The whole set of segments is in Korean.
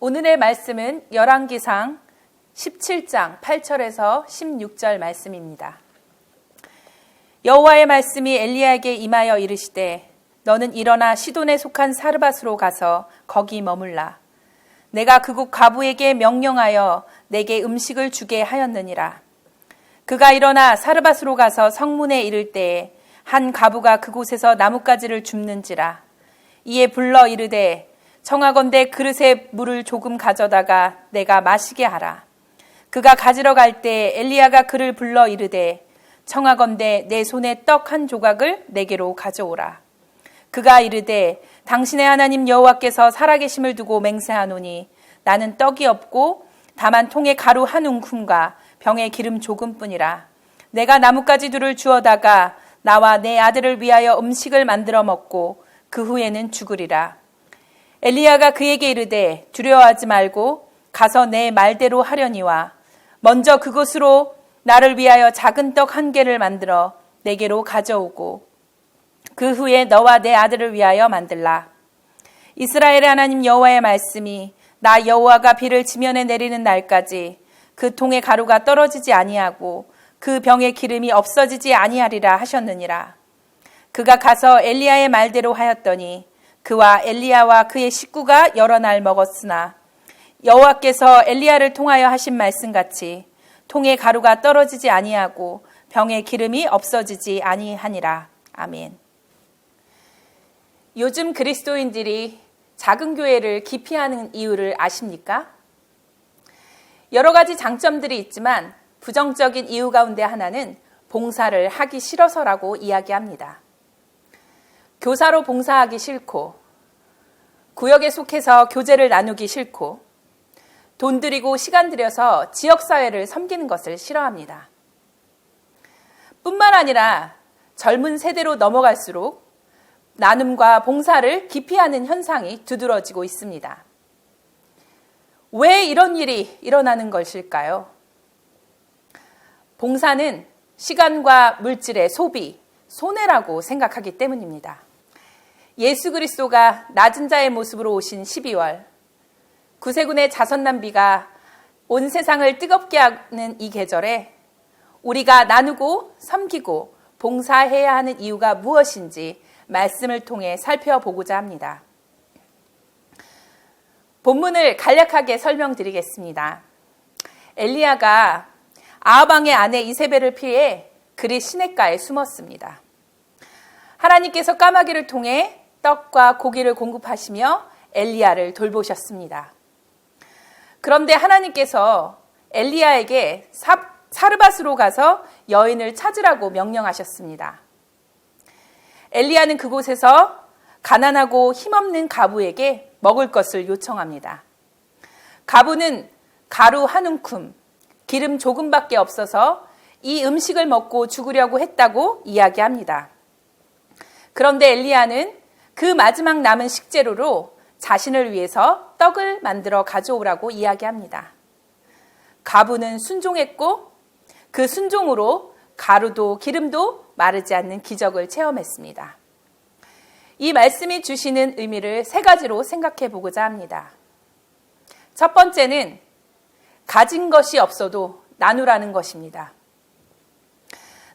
오늘의 말씀은 열왕기상 17장 8절에서 16절 말씀입니다. 여호와의 말씀이 엘리야에게 임하여 이르시되 너는 일어나 시돈에 속한 사르밧으로 가서 거기 머물라. 내가 그곳 과부에게 명령하여 내게 음식을 주게 하였느니라. 그가 일어나 사르밧으로 가서 성문에 이를 때에 한 과부가 그곳에서 나뭇가지를 줍는지라. 이에 불러 이르되 청하건대 그릇에 물을 조금 가져다가 내가 마시게 하라. 그가 가지러 갈 때 엘리야가 그를 불러 이르되 청하건대 내 손에 떡 한 조각을 내게로 가져오라. 그가 이르되 당신의 하나님 여호와께서 살아계심을 두고 맹세하노니 나는 떡이 없고 다만 통에 가루 한 움큼과 병에 기름 조금뿐이라. 내가 나뭇가지 둘을 주어다가 나와 내 아들을 위하여 음식을 만들어 먹고 그 후에는 죽으리라. 엘리야가 그에게 이르되 두려워하지 말고 가서 내 말대로 하려니와 먼저 그곳으로 나를 위하여 작은 떡 한 개를 만들어 내게로 가져오고 그 후에 너와 내 아들을 위하여 만들라. 이스라엘의 하나님 여호와의 말씀이 나 여호와가 비를 지면에 내리는 날까지 그 통의 가루가 떨어지지 아니하고 그 병의 기름이 없어지지 아니하리라 하셨느니라. 그가 가서 엘리야의 말대로 하였더니 그와 엘리야와 그의 식구가 여러 날 먹었으나 여호와께서 엘리야를 통하여 하신 말씀같이 통의 가루가 떨어지지 아니하고 병의 기름이 없어지지 아니하니라. 아멘. 요즘 그리스도인들이 작은 교회를 기피하는 이유를 아십니까? 여러 가지 장점들이 있지만 부정적인 이유 가운데 하나는 봉사를 하기 싫어서라고 이야기합니다. 교사로 봉사하기 싫고 구역에 속해서 교제를 나누기 싫고 돈 들이고 시간 들여서 지역사회를 섬기는 것을 싫어합니다. 뿐만 아니라 젊은 세대로 넘어갈수록 나눔과 봉사를 기피하는 현상이 두드러지고 있습니다. 왜 이런 일이 일어나는 것일까요? 봉사는 시간과 물질의 소비, 손해라고 생각하기 때문입니다. 예수 그리스도가 낮은 자의 모습으로 오신 12월, 구세군의 자선 낭비가 온 세상을 뜨겁게 하는 이 계절에 우리가 나누고 섬기고 봉사해야 하는 이유가 무엇인지 말씀을 통해 살펴보고자 합니다. 본문을 간략하게 설명드리겠습니다. 엘리야가 아합 왕의 아내 이세벨을 피해 그리 시냇가에 숨었습니다. 하나님께서 까마귀를 통해 떡과 고기를 공급하시며 엘리야를 돌보셨습니다. 그런데 하나님께서 엘리야에게 사르밧으로 가서 여인을 찾으라고 명령하셨습니다. 엘리야는 그곳에서 가난하고 힘없는 과부에게 먹을 것을 요청합니다. 과부는 가루 한 움큼, 기름 조금밖에 없어서 이 음식을 먹고 죽으려고 했다고 이야기합니다. 그런데 엘리야는 그 마지막 남은 식재료로 자신을 위해서 떡을 만들어 가져오라고 이야기합니다. 과부는 순종했고 그 순종으로 가루도 기름도 마르지 않는 기적을 체험했습니다. 이 말씀이 주시는 의미를 세 가지로 생각해 보고자 합니다. 첫 번째는 가진 것이 없어도 나누라는 것입니다.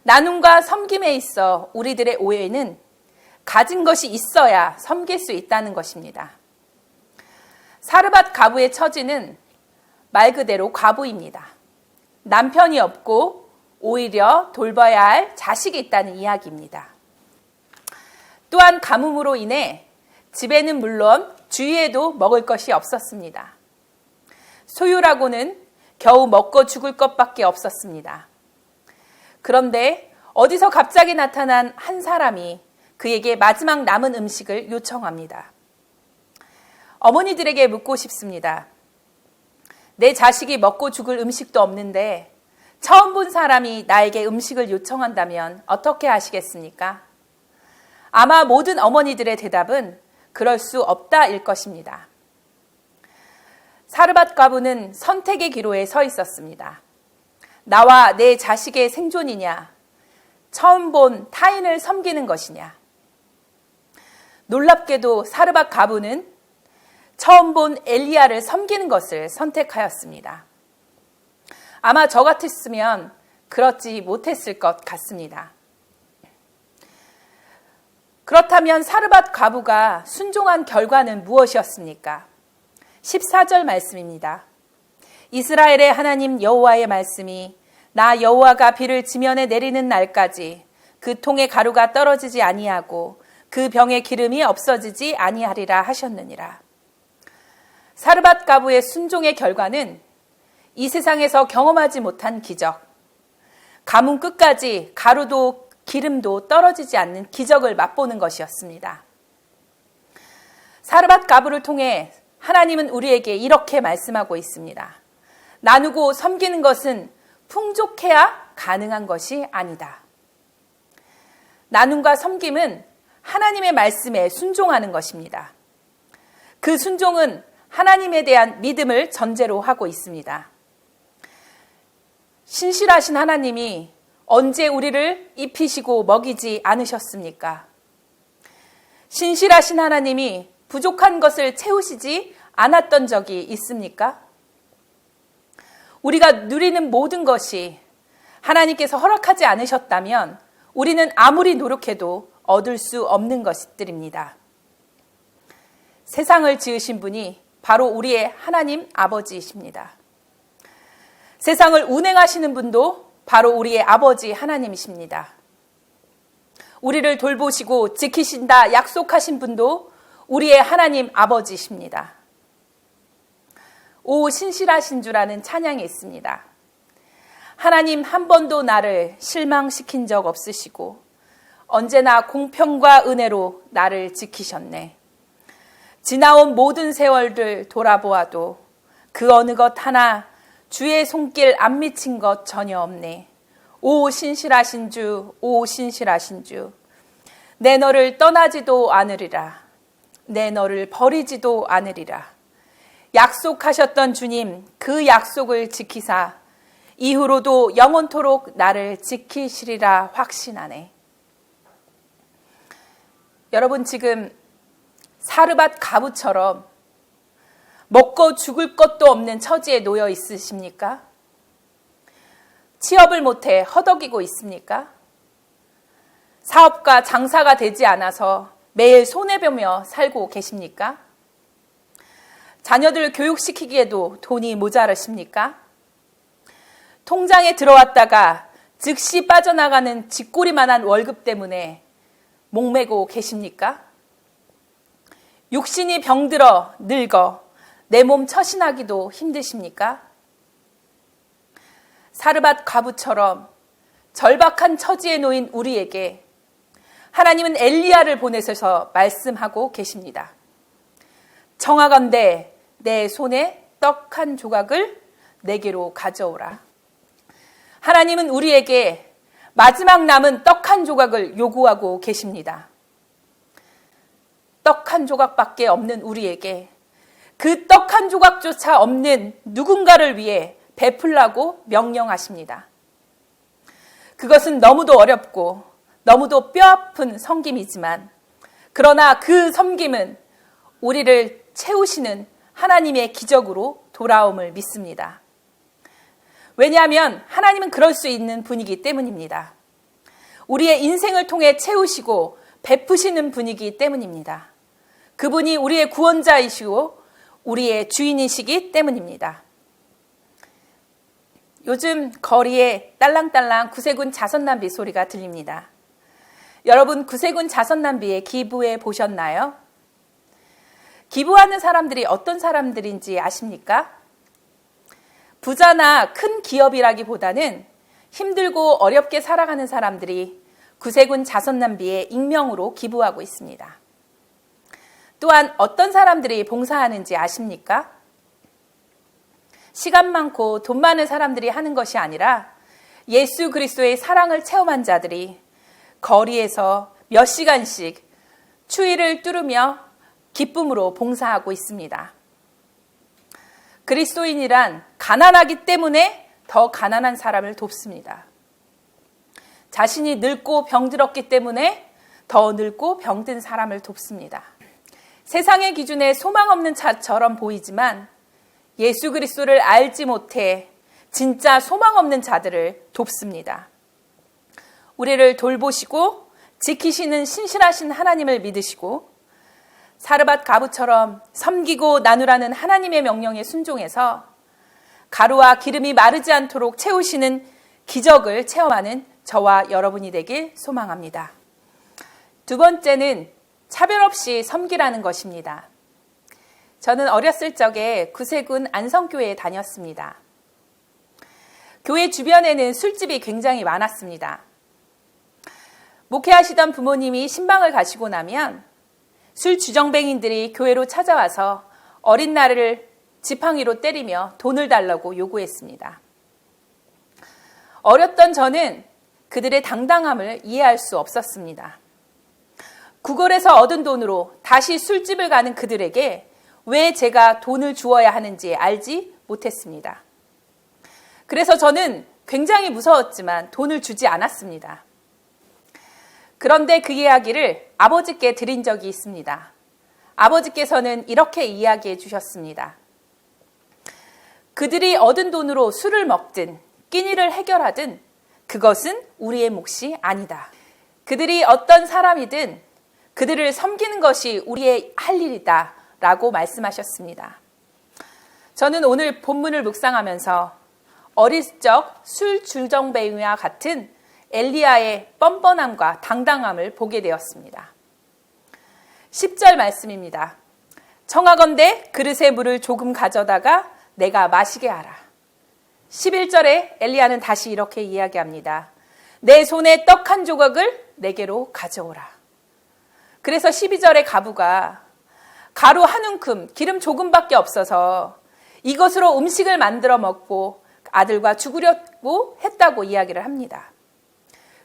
나눔과 섬김에 있어 우리들의 오해는 가진 것이 있어야 섬길 수 있다는 것입니다. 사르밧 과부의 처지는 말 그대로 과부입니다. 남편이 없고 오히려 돌봐야 할 자식이 있다는 이야기입니다. 또한 가뭄으로 인해 집에는 물론 주위에도 먹을 것이 없었습니다. 소유라고는 겨우 먹고 죽을 것밖에 없었습니다. 그런데 어디서 갑자기 나타난 한 사람이 그에게 마지막 남은 음식을 요청합니다. 어머니들에게 묻고 싶습니다. 내 자식이 먹고 죽을 음식도 없는데 처음 본 사람이 나에게 음식을 요청한다면 어떻게 하시겠습니까? 아마 모든 어머니들의 대답은 그럴 수 없다일 것입니다. 사르밧 과부는 선택의 기로에 서 있었습니다. 나와 내 자식의 생존이냐, 처음 본 타인을 섬기는 것이냐. 놀랍게도 사르밧 과부는 처음 본 엘리야를 섬기는 것을 선택하였습니다. 아마 저 같았으면 그렇지 못했을 것 같습니다. 그렇다면 사르밧 과부가 순종한 결과는 무엇이었습니까? 14절 말씀입니다. 이스라엘의 하나님 여호와의 말씀이 나 여호와가 비를 지면에 내리는 날까지 그 통의 가루가 떨어지지 아니하고 그 병의 기름이 없어지지 아니하리라 하셨느니라. 사르밧 과부의 순종의 결과는 이 세상에서 경험하지 못한 기적, 가뭄 끝까지 가루도 기름도 떨어지지 않는 기적을 맛보는 것이었습니다. 사르밧 과부를 통해 하나님은 우리에게 이렇게 말씀하고 있습니다. 나누고 섬기는 것은 풍족해야 가능한 것이 아니다. 나눔과 섬김은 하나님의 말씀에 순종하는 것입니다. 그 순종은 하나님에 대한 믿음을 전제로 하고 있습니다. 신실하신 하나님이 언제 우리를 입히시고 먹이지 않으셨습니까? 신실하신 하나님이 부족한 것을 채우시지 않았던 적이 있습니까? 우리가 누리는 모든 것이 하나님께서 허락하지 않으셨다면 우리는 아무리 노력해도 얻을 수 없는 것들입니다. 세상을 지으신 분이 바로 우리의 하나님 아버지이십니다. 세상을 운행하시는 분도 바로 우리의 아버지 하나님이십니다. 우리를 돌보시고 지키신다 약속하신 분도 우리의 하나님 아버지이십니다. 오 신실하신 주라는 찬양이 있습니다. 하나님 한 번도 나를 실망시킨 적 없으시고 언제나 공평과 은혜로 나를 지키셨네. 지나온 모든 세월을 돌아보아도 그 어느 것 하나 주의 손길 안 미친 것 전혀 없네. 오 신실하신 주, 오 신실하신 주. 내 너를 떠나지도 않으리라. 내 너를 버리지도 않으리라. 약속하셨던 주님, 그 약속을 지키사 이후로도 영원토록 나를 지키시리라 확신하네. 여러분 지금 사르밧 과부처럼 먹고 죽을 것도 없는 처지에 놓여 있으십니까? 취업을 못해 허덕이고 있습니까? 사업과 장사가 되지 않아서 매일 손해보며 살고 계십니까? 자녀들 교육시키기에도 돈이 모자라십니까? 통장에 들어왔다가 즉시 빠져나가는 쥐꼬리만한 월급 때문에 목매고 계십니까? 육신이 병들어 늙어 내 몸 처신하기도 힘드십니까? 사르밧 과부처럼 절박한 처지에 놓인 우리에게 하나님은 엘리야를 보내셔서 말씀하고 계십니다. 청하건대 내 손에 떡 한 조각을 내게로 가져오라. 하나님은 우리에게 마지막 남은 떡 한 조각을 요구하고 계십니다. 떡 한 조각밖에 없는 우리에게 그 떡 한 조각조차 없는 누군가를 위해 베풀라고 명령하십니다. 그것은 너무도 어렵고 너무도 뼈아픈 섬김이지만 그러나 그 섬김은 우리를 채우시는 하나님의 기적으로 돌아옴을 믿습니다. 왜냐하면 하나님은 그럴 수 있는 분이기 때문입니다. 우리의 인생을 통해 채우시고 베푸시는 분이기 때문입니다. 그분이 우리의 구원자이시고 우리의 주인이시기 때문입니다. 요즘 거리에 딸랑딸랑 구세군 자선남비 소리가 들립니다. 여러분 구세군 자선남비에 기부해 보셨나요? 기부하는 사람들이 어떤 사람들인지 아십니까? 부자나 큰 기업이라기보다는 힘들고 어렵게 살아가는 사람들이 구세군 자선남비에 익명으로 기부하고 있습니다. 또한 어떤 사람들이 봉사하는지 아십니까? 시간 많고 돈 많은 사람들이 하는 것이 아니라 예수 그리스도의 사랑을 체험한 자들이 거리에서 몇 시간씩 추위를 뚫으며 기쁨으로 봉사하고 있습니다. 그리스도인이란 가난하기 때문에 더 가난한 사람을 돕습니다. 자신이 늙고 병들었기 때문에 더 늙고 병든 사람을 돕습니다. 세상의 기준에 소망 없는 자처럼 보이지만 예수 그리스도를 알지 못해 진짜 소망 없는 자들을 돕습니다. 우리를 돌보시고 지키시는 신실하신 하나님을 믿으시고 사르밧 가부처럼 섬기고 나누라는 하나님의 명령에 순종해서 가루와 기름이 마르지 않도록 채우시는 기적을 체험하는 저와 여러분이 되길 소망합니다. 두 번째는 차별 없이 섬기라는 것입니다. 저는 어렸을 적에 구세군 안성교회에 다녔습니다. 교회 주변에는 술집이 굉장히 많았습니다. 목회하시던 부모님이 신방을 가시고 나면 술 주정뱅이들이 교회로 찾아와서 어린 나를 지팡이로 때리며 돈을 달라고 요구했습니다. 어렸던 저는 그들의 당당함을 이해할 수 없었습니다. 구걸에서 얻은 돈으로 다시 술집을 가는 그들에게 왜 제가 돈을 주어야 하는지 알지 못했습니다. 그래서 저는 굉장히 무서웠지만 돈을 주지 않았습니다. 그런데 그 이야기를 아버지께 드린 적이 있습니다. 아버지께서는 이렇게 이야기해 주셨습니다. 그들이 얻은 돈으로 술을 먹든 끼니를 해결하든 그것은 우리의 몫이 아니다. 그들이 어떤 사람이든 그들을 섬기는 것이 우리의 할 일이다 라고 말씀하셨습니다. 저는 오늘 본문을 묵상하면서 어릴 적 술 주정뱅이와 같은 엘리야의 뻔뻔함과 당당함을 보게 되었습니다. 10절 말씀입니다. 청하건대 그릇에 물을 조금 가져다가 내가 마시게 하라. 11절에 엘리야는 다시 이렇게 이야기합니다. 내 손에 떡 한 조각을 내게로 가져오라. 그래서 12절에 가부가 가루 한 움큼 기름 조금밖에 없어서 이것으로 음식을 만들어 먹고 아들과 죽으려고 했다고 이야기를 합니다.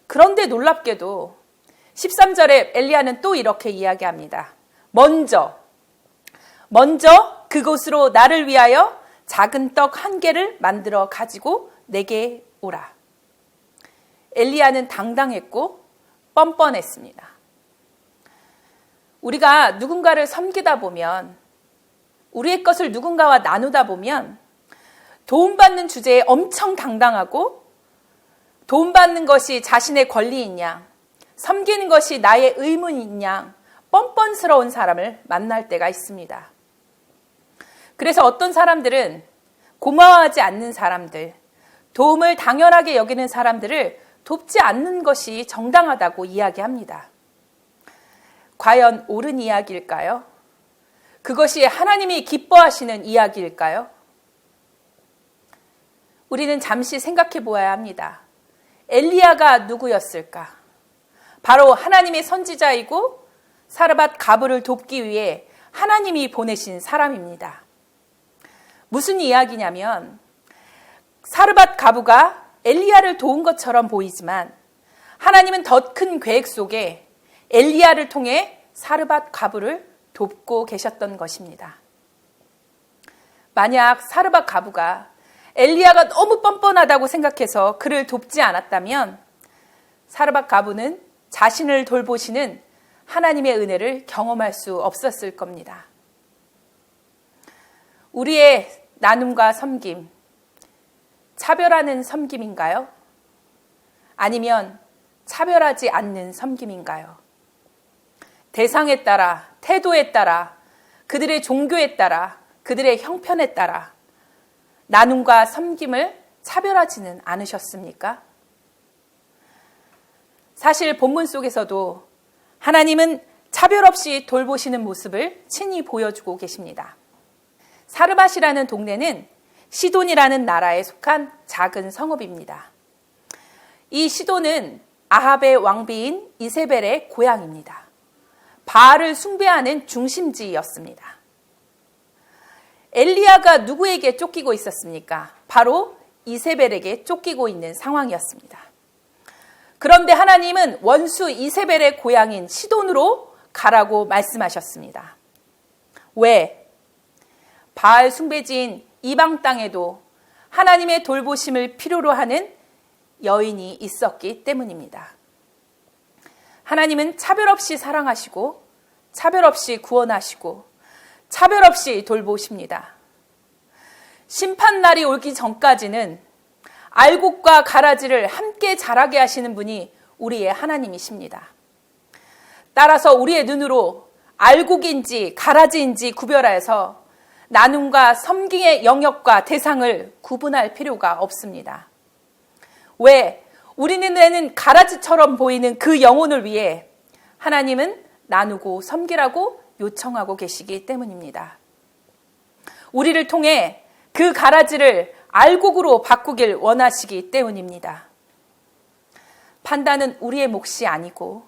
그런데 놀랍게도 13절에 엘리야는 또 이렇게 이야기합니다. 먼저 그곳으로 나를 위하여 작은 떡 한 개를 만들어 가지고 내게 오라. 엘리야는 당당했고 뻔뻔했습니다. 우리가 누군가를 섬기다 보면, 우리의 것을 누군가와 나누다 보면 도움받는 주제에 엄청 당당하고 도움받는 것이 자신의 권리인 양, 섬기는 것이 나의 의무인 양 뻔뻔스러운 사람을 만날 때가 있습니다. 그래서 어떤 사람들은 고마워하지 않는 사람들, 도움을 당연하게 여기는 사람들을 돕지 않는 것이 정당하다고 이야기합니다. 과연 옳은 이야기일까요? 그것이 하나님이 기뻐하시는 이야기일까요? 우리는 잠시 생각해 보아야 합니다. 엘리야가 누구였을까? 바로 하나님의 선지자이고 사르밧 가부를 돕기 위해 하나님이 보내신 사람입니다. 무슨 이야기냐면 사르밧 가부가 엘리야를 도운 것처럼 보이지만 하나님은 더 큰 계획 속에 엘리야를 통해 사르밧 가부를 돕고 계셨던 것입니다. 만약 사르밧 가부가 엘리야가 너무 뻔뻔하다고 생각해서 그를 돕지 않았다면 사르밧 가부는 자신을 돌보시는 하나님의 은혜를 경험할 수 없었을 겁니다. 우리의 나눔과 섬김, 차별하는 섬김인가요? 아니면 차별하지 않는 섬김인가요? 대상에 따라, 태도에 따라, 그들의 종교에 따라, 그들의 형편에 따라 나눔과 섬김을 차별하지는 않으셨습니까? 사실 본문 속에서도 하나님은 차별 없이 돌보시는 모습을 친히 보여주고 계십니다. 사르밧이라는 동네는 시돈이라는 나라에 속한 작은 성읍입니다. 이 시돈은 아합의 왕비인 이세벨의 고향입니다. 바알을 숭배하는 중심지였습니다. 엘리야가 누구에게 쫓기고 있었습니까? 바로 이세벨에게 쫓기고 있는 상황이었습니다. 그런데 하나님은 원수 이세벨의 고향인 시돈으로 가라고 말씀하셨습니다. 왜? 바알 숭배지인 이방 땅에도 하나님의 돌보심을 필요로 하는 여인이 있었기 때문입니다. 하나님은 차별 없이 사랑하시고 차별 없이 구원하시고 차별 없이 돌보십니다. 심판날이 오기 전까지는 알곡과 가라지를 함께 자라게 하시는 분이 우리의 하나님이십니다. 따라서 우리의 눈으로 알곡인지 가라지인지 구별하여서 나눔과 섬김의 영역과 대상을 구분할 필요가 없습니다. 왜? 우리는 내는 가라지처럼 보이는 그 영혼을 위해 하나님은 나누고 섬기라고 요청하고 계시기 때문입니다. 우리를 통해 그 가라지를 알곡으로 바꾸길 원하시기 때문입니다. 판단은 우리의 몫이 아니고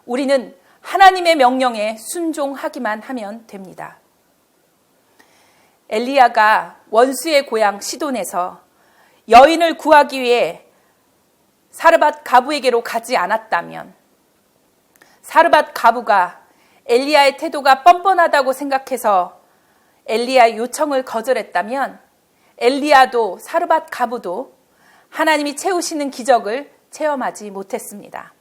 우리는 하나님의 명령에 순종하기만 하면 됩니다. 엘리야가 원수의 고향 시돈에서 여인을 구하기 위해 사르밧 가부에게로 가지 않았다면, 사르밧 가부가 엘리야의 태도가 뻔뻔하다고 생각해서 엘리야의 요청을 거절했다면 엘리야도 사르밧 가부도 하나님이 채우시는 기적을 체험하지 못했습니다.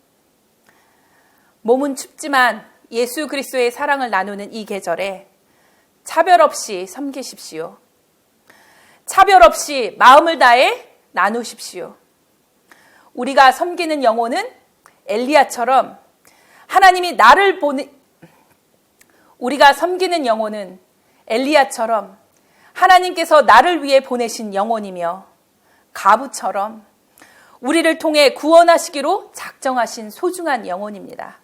몸은 춥지만 예수 그리스도의 사랑을 나누는 이 계절에 차별 없이 섬기십시오. 차별 없이 마음을 다해 나누십시오. 우리가 섬기는 영혼은 엘리야처럼 하나님이 나를 우리가 섬기는 영혼은 엘리야처럼 하나님께서 나를 위해 보내신 영혼이며 가부처럼 우리를 통해 구원하시기로 작정하신 소중한 영혼입니다.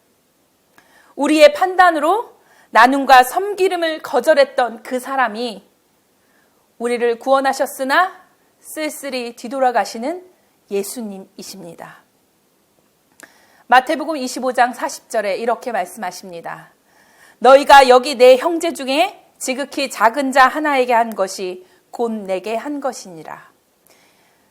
우리의 판단으로 나눔과 섬기름을 거절했던 그 사람이 우리를 구원하셨으나 쓸쓸히 뒤돌아가시는 예수님이십니다. 마태복음 25장 40절에 이렇게 말씀하십니다. 너희가 여기 내 형제 중에 지극히 작은 자 하나에게 한 것이 곧 내게 한 것이니라.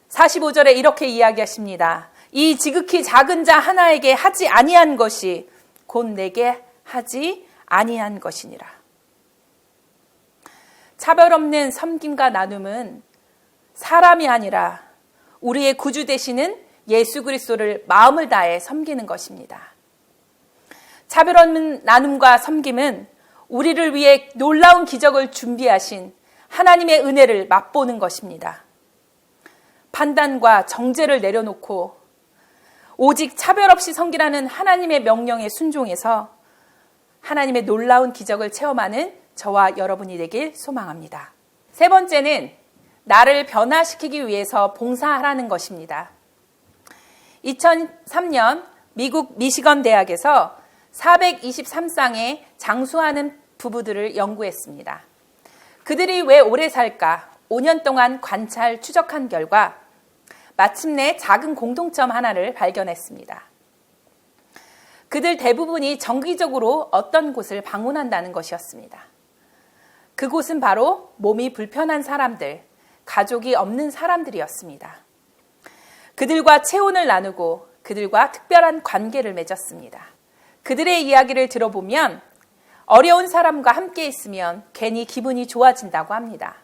45절에 이렇게 이야기하십니다. 이 지극히 작은 자 하나에게 하지 아니한 것이 곧 내게 하지 아니한 것이니라. 차별 없는 섬김과 나눔은 사람이 아니라 우리의 구주 되시는 예수 그리스도를 마음을 다해 섬기는 것입니다. 차별 없는 나눔과 섬김은 우리를 위해 놀라운 기적을 준비하신 하나님의 은혜를 맛보는 것입니다. 판단과 정죄를 내려놓고 오직 차별 없이 섬기라는 하나님의 명령에 순종해서 하나님의 놀라운 기적을 체험하는 저와 여러분이 되길 소망합니다. 세 번째는 나를 변화시키기 위해서 봉사하라는 것입니다. 2003년 미국 미시건 대학에서 423쌍의 장수하는 부부들을 연구했습니다. 그들이 왜 오래 살까 5년 동안 관찰 추적한 결과 마침내 작은 공통점 하나를 발견했습니다. 그들 대부분이 정기적으로 어떤 곳을 방문한다는 것이었습니다. 그곳은 바로 몸이 불편한 사람들, 가족이 없는 사람들이었습니다. 그들과 체온을 나누고 그들과 특별한 관계를 맺었습니다. 그들의 이야기를 들어보면 어려운 사람과 함께 있으면 괜히 기분이 좋아진다고 합니다.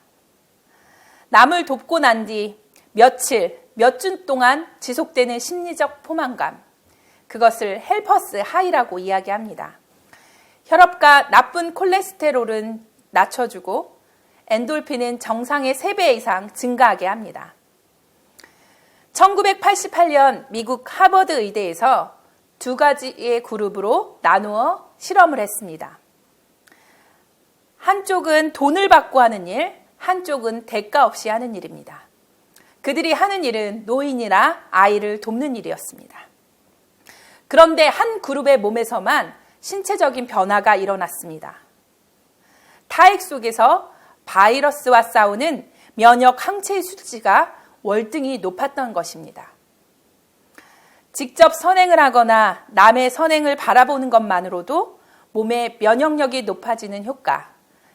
남을 돕고 난 뒤 며칠, 몇 주 동안 지속되는 심리적 포만감, 그것을 헬퍼스 하이라고 이야기합니다. 혈압과 나쁜 콜레스테롤은 낮춰주고 엔돌핀은 정상의 3배 이상 증가하게 합니다. 1988년 미국 하버드 의대에서 2가지의 그룹으로 나누어 실험을 했습니다. 한쪽은 돈을 받고 하는 일, 한쪽은 대가 없이 하는 일입니다. 그들이 하는 일은 노인이나 아이를 돕는 일이었습니다. 그런데 한 그룹의 몸에서만 신체적인 변화가 일어났습니다. 타액 속에서 바이러스와 싸우는 면역 항체의 수치가 월등히 높았던 것입니다. 직접 선행을 하거나 남의 선행을 바라보는 것만으로도 몸의 면역력이 높아지는 효과,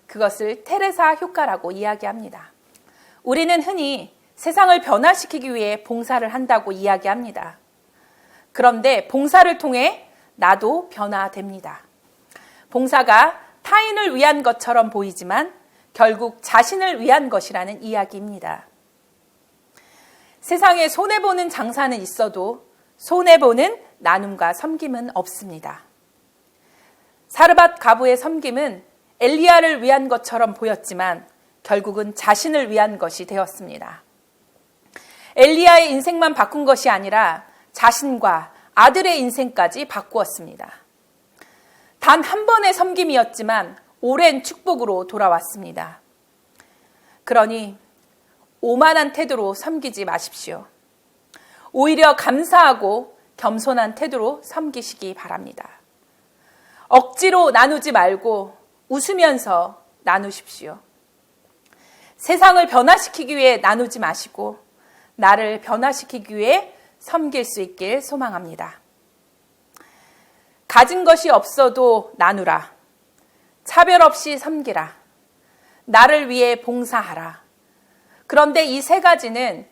그것을 테레사 효과라고 이야기합니다. 우리는 흔히 세상을 변화시키기 위해 봉사를 한다고 이야기합니다. 그런데 봉사를 통해 나도 변화됩니다. 봉사가 타인을 위한 것처럼 보이지만 결국 자신을 위한 것이라는 이야기입니다. 세상에 손해보는 장사는 있어도 손해보는 나눔과 섬김은 없습니다. 사르밧 과부의 섬김은 엘리야를 위한 것처럼 보였지만 결국은 자신을 위한 것이 되었습니다. 엘리야의 인생만 바꾼 것이 아니라 자신과 아들의 인생까지 바꾸었습니다. 단 한 번의 섬김이었지만 오랜 축복으로 돌아왔습니다. 그러니 오만한 태도로 섬기지 마십시오. 오히려 감사하고 겸손한 태도로 섬기시기 바랍니다. 억지로 나누지 말고 웃으면서 나누십시오. 세상을 변화시키기 위해 나누지 마시고 나를 변화시키기 위해 섬길 수 있길 소망합니다. 가진 것이 없어도 나누라. 차별 없이 섬기라. 나를 위해 봉사하라. 그런데 이 세 가지는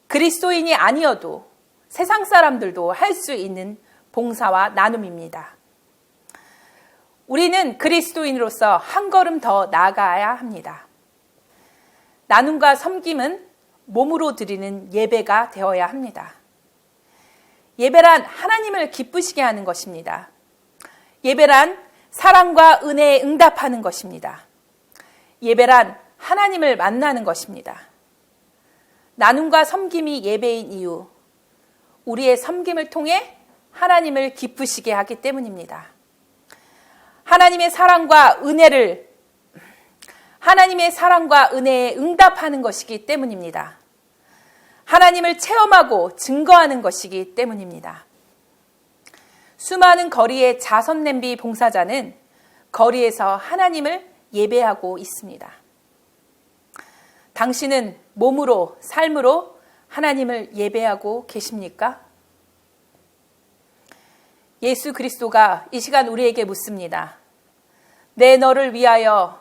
그리스도인이 아니어도 세상 사람들도 할 수 있는 봉사와 나눔입니다. 우리는 그리스도인으로서 한 걸음 더 나아가야 합니다. 나눔과 섬김은 몸으로 드리는 예배가 되어야 합니다. 예배란 하나님을 기쁘시게 하는 것입니다. 예배란 사랑과 은혜에 응답하는 것입니다. 예배란 하나님을 만나는 것입니다. 나눔과 섬김이 예배인 이유, 우리의 섬김을 통해 하나님을 기쁘시게 하기 때문입니다. 하나님의 사랑과 은혜에 응답하는 것이기 때문입니다. 하나님을 체험하고 증거하는 것이기 때문입니다. 수많은 거리의 자선 냄비 봉사자는 거리에서 하나님을 예배하고 있습니다. 당신은 몸으로, 삶으로 하나님을 예배하고 계십니까? 예수 그리스도가 이 시간 우리에게 묻습니다. 내 너를 위하여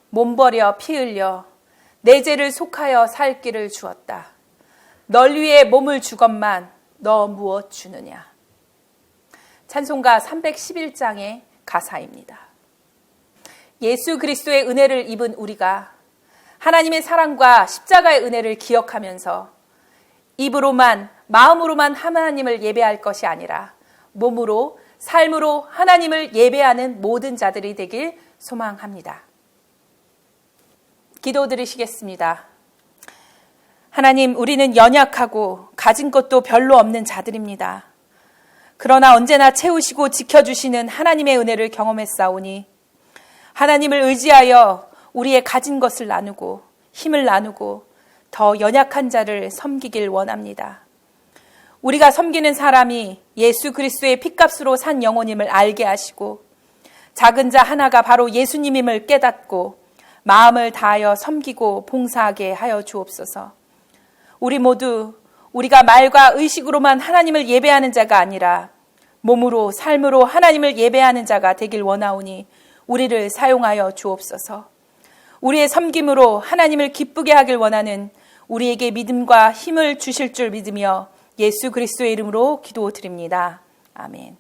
몸 버려 피 흘려 내 죄를 속하여 살 길을 주었다. 널 위해 몸을 주건만 너 무엇 주느냐. 찬송가 311장의 가사입니다. 예수 그리스도의 은혜를 입은 우리가 하나님의 사랑과 십자가의 은혜를 기억하면서 입으로만, 마음으로만 하나님을 예배할 것이 아니라 몸으로, 삶으로 하나님을 예배하는 모든 자들이 되길 소망합니다. 기도드리시겠습니다. 하나님, 우리는 연약하고 가진 것도 별로 없는 자들입니다. 그러나 언제나 채우시고 지켜주시는 하나님의 은혜를 경험했사오니 하나님을 의지하여 우리의 가진 것을 나누고 힘을 나누고 더 연약한 자를 섬기길 원합니다. 우리가 섬기는 사람이 예수 그리스도의 핏값으로 산 영혼임을 알게 하시고 작은 자 하나가 바로 예수님임을 깨닫고 마음을 다하여 섬기고 봉사하게 하여 주옵소서. 우리 모두 우리가 말과 의식으로만 하나님을 예배하는 자가 아니라 몸으로 삶으로 하나님을 예배하는 자가 되길 원하오니 우리를 사용하여 주옵소서. 우리의 섬김으로 하나님을 기쁘게 하길 원하는 우리에게 믿음과 힘을 주실 줄 믿으며 예수 그리스도의 이름으로 기도드립니다. 아멘.